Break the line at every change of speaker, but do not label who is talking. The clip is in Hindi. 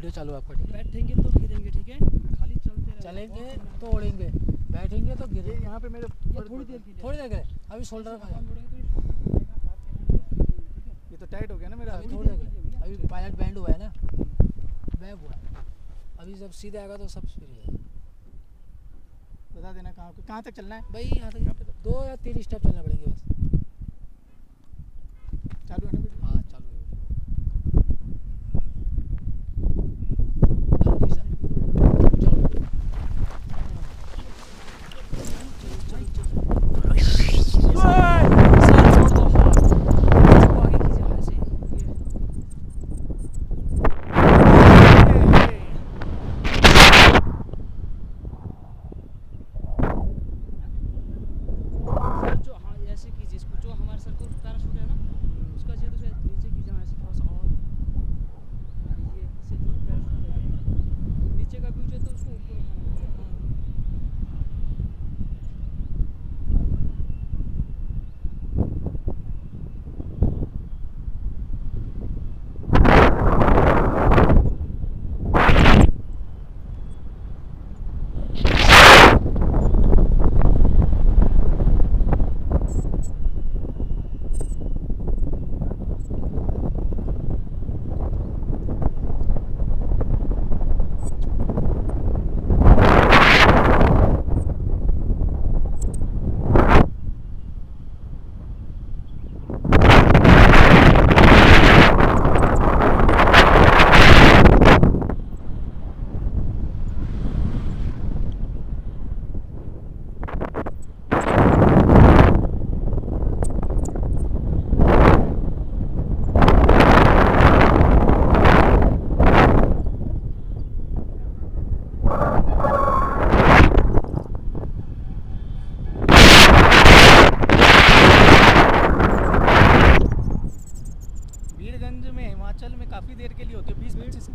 वीडियो चालू है आपका, ठीक है?
बैठेंगे तो गिरेंगे, ठीक है? खाली चलते रहेंगे,
चलेंगे तो उड़ेंगे, बैठेंगे तो गिरेंगे।
यहाँ पे मेरे
थोड़ी देर के लिए
थोड़ी देर के लिए, अभी शोल्डर में
ये तो टाइट हो गया ना मेरा।
अभी थोड़ी देर के लिए, अभी पायलट बैंड हुआ है ना, बैग हुआ है, अभी जब सीधे आएगा तो सब फ्री है।
बता देना कहाँ तक चलना है
भाई यहाँ तक 2 या 3 स्टेप चलना पड़ेंगे बस।
चालू है ना वीडियो?
हाँ चालू है।
वीरगंज में हिमाचल में काफ़ी देर के लिए होती है, 20-25